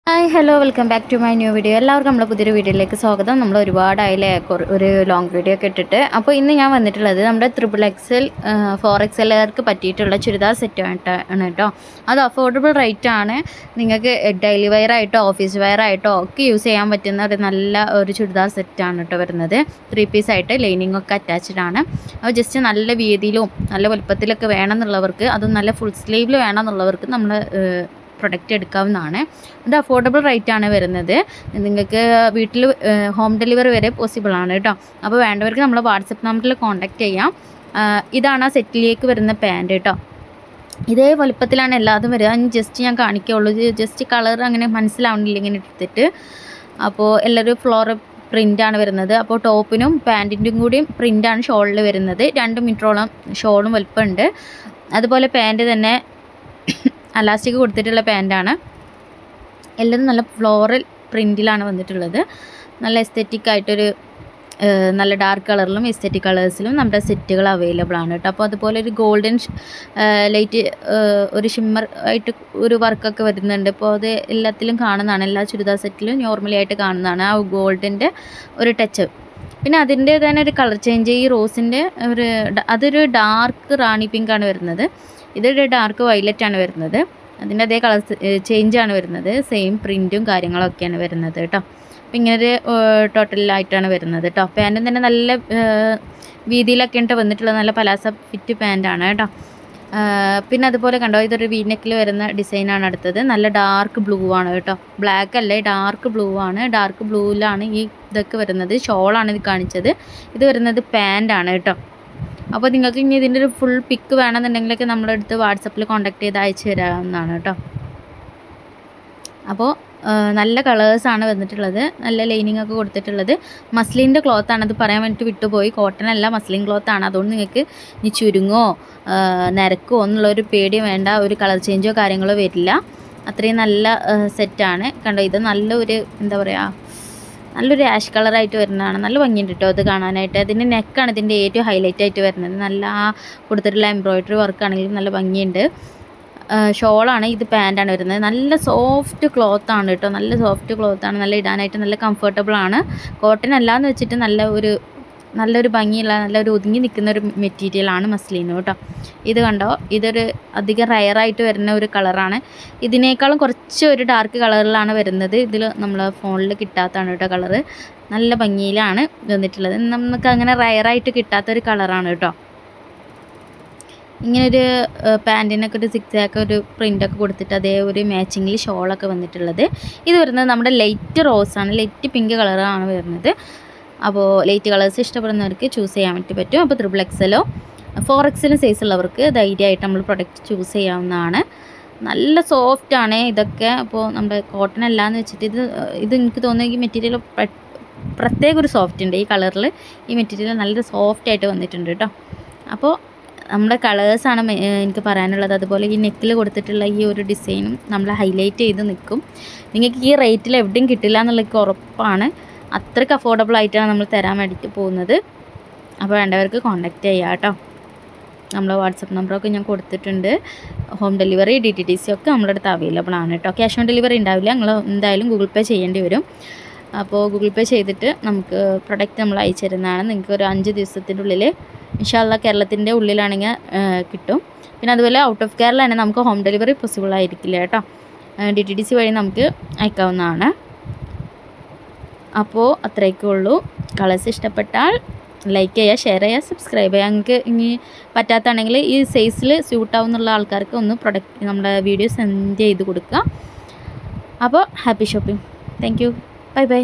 Hi hello welcome back to my new video. എല്ലാവർക്കും നമ്മുടെ പുതിയൊരു വീഡിയോയിലേക്ക് സ്വാഗതം. നമ്മൾ ഒരുപാടായില്ലേ ഒരു ലോങ് വീഡിയോ ഒക്കെ ഇട്ടിട്ട്. അപ്പോൾ ഇന്ന് ഞാൻ വന്നിട്ടുള്ളത് നമ്മുടെ XXL 4XLകാർക്ക് പറ്റിയിട്ടുള്ള ചുരിദാർ സെറ്റ് ആണ് കേട്ടോ. അത് അഫോർഡബിൾ റേറ്റ് ആണ്. നിങ്ങൾക്ക് ഡെയിലി വെയർ ആയിട്ടോ ഓഫീസ് വെയർ ആയിട്ടോ ഒക്കെ യൂസ് ചെയ്യാൻ പറ്റുന്ന ഒരു നല്ല ഒരു ചുരിദാർ സെറ്റാണ് കേട്ടോ വരുന്നത്. 3 പീസ് ആയിട്ട് ലൈനിങ് ഒക്കെ അറ്റാച്ച്ഡ് ആണ്. അപ്പോൾ ജസ്റ്റ് നല്ല വീതിയിലും നല്ല വലുപ്പത്തിലൊക്കെ വേണമെന്നുള്ളവർക്ക്, അതും നല്ല ഫുൾ സ്ലീവിൽ വേണമെന്നുള്ളവർക്ക് നമ്മൾ പ്രൊഡക്റ്റ് എടുക്കാവുന്നതാണ്. ഇത് അഫോർഡബിൾ റേറ്റ് ആണ് വരുന്നത്. നിങ്ങൾക്ക് വീട്ടിൽ ഹോം ഡെലിവറി വരെ പോസിബിൾ ആണ് കേട്ടോ. അപ്പോൾ വേണ്ടവർക്ക് നമ്മൾ വാട്സപ്പ് നമ്പറിൽ കോൺടാക്റ്റ് ചെയ്യാം. ഇതാണ് ആ സെറ്റിലേക്ക് വരുന്ന പാൻറ് കേട്ടോ. ഇതേ വലുപ്പത്തിലാണ് എല്ലാതും വരിക. ജസ്റ്റ് ഞാൻ കാണിക്കുകയുള്ളൂ. ജസ്റ്റ് കളർ അങ്ങനെ മനസ്സിലാവുന്നില്ല ഇങ്ങനെ എടുത്തിട്ട്. അപ്പോൾ എല്ലാവരും ഫ്ലോർ പ്രിൻ്റാണ് വരുന്നത്. അപ്പോൾ ടോപ്പിനും പാൻറ്റിൻ്റെയും കൂടിയും പ്രിൻ്റാണ് ഷോളിൽ വരുന്നത്. 2 മീറ്ററോളം ഷോളും വലുപ്പമുണ്ട്. അതുപോലെ പാൻറ്റ് തന്നെ അലാസ്റ്റിക് കൊടുത്തിട്ടുള്ള പാൻറ്റാണ്. എല്ലാം നല്ല ഫ്ലോറൽ പ്രിൻറ്റിലാണ് വന്നിട്ടുള്ളത്. നല്ല എസ്തെറ്റിക് ആയിട്ടൊരു നല്ല ഡാർക്ക് കളറിലും എസ്തെറ്റിക് കളേഴ്സിലും നമ്മുടെ സെറ്റുകൾ അവൈലബിൾ ആണ് കേട്ടോ. അപ്പോൾ അതുപോലെ ഒരു ഗോൾഡൻ ലൈറ്റ് ഒരു ഷിമ്മർ ആയിട്ട് ഒരു വർക്കൊക്കെ വരുന്നുണ്ട്. അപ്പോൾ അത് എല്ലാത്തിലും കാണുന്നതാണ്. എല്ലാ ചുരിദാർ സെറ്റിലും നോർമലി ആയിട്ട് കാണുന്നതാണ് ആ ഗോൾഡിൻ്റെ ഒരു ടച്ച്. പിന്നെ അതിൻ്റെ തന്നെ ഒരു കളർ ചേഞ്ച്, ഈ റോസിൻ്റെ അതൊരു ഡാർക്ക് റാണി പിങ്ക് ആണ് വരുന്നത്. ഇതൊരു ഡാർക്ക് വയലറ്റ് ആണ് വരുന്നത്. അതിൻ്റെ അതേ കളർ ചേഞ്ചാണ് വരുന്നത്. സെയിം പ്രിൻറ്റും കാര്യങ്ങളൊക്കെയാണ് വരുന്നത് കേട്ടോ. അപ്പം ഇങ്ങനൊരു ടോട്ടലായിട്ടാണ് വരുന്നത് കേട്ടോ. പാൻറ്റും തന്നെ നല്ല വീതിയിലൊക്കെ ഉണ്ട് വന്നിട്ടുള്ളത്. നല്ല പലാസ ഫിറ്റ് പാൻറ്റാണ് കേട്ടോ. പിന്നെ അതുപോലെ കണ്ടോ, ഇതൊരു വീനെക്കിൽ വരുന്ന ഡിസൈനാണ് അടുത്തത്. നല്ല ഡാർക്ക് ബ്ലൂ ആണ് കേട്ടോ. ബ്ലാക്ക് അല്ലേ, ഡാർക്ക് ബ്ലൂ ആണ്. ഡാർക്ക് ബ്ലൂവിലാണ് ഈ ഇതൊക്കെ വരുന്നത്. ഷോളാണ് ഇത് കാണിച്ചത്. ഇത് വരുന്നത് പാൻറ്റാണ് കേട്ടോ. അപ്പോൾ നിങ്ങൾക്ക് ഇനി ഇതിൻ്റെ ഒരു ഫുൾ പിക്ക് വേണമെന്നുണ്ടെങ്കിലൊക്കെ നമ്മുടെ അടുത്ത് വാട്സപ്പിൽ കോൺടാക്ട് ചെയ്ത് അയച്ചു തരാവുന്നതാണ് കേട്ടോ. അപ്പോൾ നല്ല കളേഴ്സാണ് വന്നിട്ടുള്ളത്. നല്ല ലൈനിങ് ഒക്കെ കൊടുത്തിട്ടുള്ളത്. മസ്ലിൻ്റെ ക്ലോത്താണ്. അത് പറയാൻ വേണ്ടിയിട്ട് വിട്ടുപോയി. കോട്ടൺ അല്ല, മസ്ലിൻ ക്ലോത്താണ്. അതുകൊണ്ട് നിങ്ങൾക്ക് ഇനി ചുരുങ്ങോ നിരക്കോ എന്നുള്ളൊരു പേടി വേണ്ട. ഒരു കളർ ചേഞ്ചോ കാര്യങ്ങളോ വരില്ല. അത്രയും നല്ല സെറ്റാണ്. കണ്ടോ, ഇത് നല്ലൊരു എന്താ പറയുക, നല്ലൊരു ആഷ് കളറായിട്ട് വരുന്നതാണ്. നല്ല ഭംഗിയുണ്ട് കേട്ടോ അത് കാണാനായിട്ട്. അതിൻ്റെ നെക്കാണ് ഇതിൻ്റെ ഏറ്റവും ഹൈലൈറ്റ് ആയിട്ട് വരുന്നത്. നല്ല ആ കൊടുത്തിട്ടുള്ള എംബ്രോയ്ഡറി വർക്കാണെങ്കിലും നല്ല ഭംഗിയുണ്ട്. ഷോളാണ്, ഇത് പാൻറ്റാണ് വരുന്നത്. നല്ല സോഫ്റ്റ് ക്ലോത്താണ് കേട്ടോ. നല്ല സോഫ്റ്റ് ക്ലോത്താണ്. നല്ല ഇടാനായിട്ട് നല്ല കംഫർട്ടബിളാണ്. കോട്ടൺ അല്ലാന്ന് വെച്ചിട്ട് നല്ലൊരു ഭംഗിയുള്ള നല്ലൊരു ഒതുങ്ങി നിൽക്കുന്ന ഒരു മെറ്റീരിയലാണ് മസ്ലിന് കേട്ടോ. ഇത് കണ്ടോ, ഇതൊരു അധികം റയറായിട്ട് വരുന്ന ഒരു കളറാണ്. ഇതിനേക്കാളും കുറച്ച് ഒരു ഡാർക്ക് കളറിലാണ് വരുന്നത്. ഇതിൽ നമ്മൾ ഫോണിൽ കിട്ടാത്തതാണ് കേട്ടോ കളറ്. നല്ല ഭംഗിയിലാണ് വന്നിട്ടുള്ളത്. നമുക്ക് അങ്ങനെ റയറായിട്ട് കിട്ടാത്തൊരു കളറാണ് കേട്ടോ. ഇങ്ങനൊരു പാൻറ്റിനൊക്കെ ഒരു സിക്സാക്ക് ഒരു പ്രിൻ്റൊക്കെ കൊടുത്തിട്ട് അതേ ഒരു മാച്ചിങ്ങിൽ ഷോളൊക്കെ വന്നിട്ടുള്ളത്. ഇത് വരുന്നത് നമ്മുടെ ലൈറ്റ് റോസാണ്. ലൈറ്റ് പിങ്ക് കളറാണ് വരുന്നത്. അപ്പോൾ ലൈറ്റ് കളേഴ്സ് ഇഷ്ടപ്പെടുന്നവർക്ക് ചൂസ് ചെയ്യാൻ വേണ്ടി പറ്റും. അപ്പോൾ XXLോ 4XL സൈസ് ഉള്ളവർക്ക് ധൈര്യമായിട്ട് നമ്മൾ പ്രൊഡക്റ്റ് ചൂസ് ചെയ്യാവുന്നതാണ്. നല്ല സോഫ്റ്റാണ് ഇതൊക്കെ. അപ്പോൾ നമ്മുടെ കോട്ടൺ അല്ലാന്ന് വെച്ചിട്ട് ഇത് എനിക്ക് തോന്നുന്നു ഈ മെറ്റീരിയൽ പ്രത്യേക ഒരു സോഫ്റ്റ് ഉണ്ട്. ഈ കളറിൽ ഈ മെറ്റീരിയൽ നല്ല സോഫ്റ്റായിട്ട് വന്നിട്ടുണ്ട് കേട്ടോ. അപ്പോൾ നമ്മുടെ കളേഴ്സാണ് എനിക്ക് പറയാനുള്ളത്. അതുപോലെ ഈ നെക്കിൽ കൊടുത്തിട്ടുള്ള ഈ ഒരു ഡിസൈനും നമ്മൾ ഹൈലൈറ്റ് ചെയ്ത് നിൽക്കും. നിങ്ങൾക്ക് ഈ റേറ്റിൽ എവിടെയും കിട്ടില്ല എന്നുള്ളത് ഉറപ്പാണ്. അത്രയ്ക്ക് അഫോർഡബിൾ ആയിട്ടാണ് നമ്മൾ തരാൻ വേണ്ടിയിട്ട് പോകുന്നത്. അപ്പോൾ വേണ്ടവർക്ക് കോൺടാക്റ്റ് ചെയ്യാം കേട്ടോ. നമ്മൾ വാട്സപ്പ് നമ്പറൊക്കെ ഞാൻ കൊടുത്തിട്ടുണ്ട്. ഹോം ഡെലിവറി DTDC ഒക്കെ നമ്മുടെ അടുത്ത് അവൈലബിൾ ആണ് കേട്ടോ. ക്യാഷ് ഓൺ ഡെലിവറി ഉണ്ടാവില്ല. നിങ്ങൾ എന്തായാലും ഗൂഗിൾ പേ ചെയ്യേണ്ടി വരും. അപ്പോൾ ഗൂഗിൾ പേ ചെയ്തിട്ട് നമുക്ക് പ്രൊഡക്റ്റ് നമ്മൾ അയച്ചു തരുന്നതാണ്. നിങ്ങൾക്ക് ഒരു 5 ദിവസത്തിൻ്റെ ഉള്ളിൽ ഇൻഷാല്ലാ കേരളത്തിൻ്റെ ഉള്ളിലാണെങ്കിൽ കിട്ടും. പിന്നെ അതുപോലെ ഔട്ട് ഓഫ് കേരള തന്നെ നമുക്ക് ഹോം ഡെലിവറി പോസിബിൾ ആയിരിക്കില്ല കേട്ടോ. DTDC വഴി നമുക്ക് അയക്കാവുന്നതാണ്. അപ്പോൾ അത്രയൊക്കെ ഉള്ളൂ. കളേഴ്സ് ഇഷ്ടപ്പെട്ടാൽ ലൈക്ക് ചെയ്യുക, ഷെയർ ചെയ്യുക, സബ്സ്ക്രൈബ് ചെയ്യുക. നിങ്ങൾക്ക് ഇനി പറ്റാത്താണെങ്കിൽ ഈ സൈസിൽ സ്യൂട്ടാവുന്നുള്ള ആൾക്കാർക്ക് ഒന്ന് പ്രൊഡക്റ്റ് നമ്മുടെ വീഡിയോ സെൻഡ് ചെയ്ത് കൊടുക്കുക. അപ്പോൾ happy shopping. Thank you. Bye bye.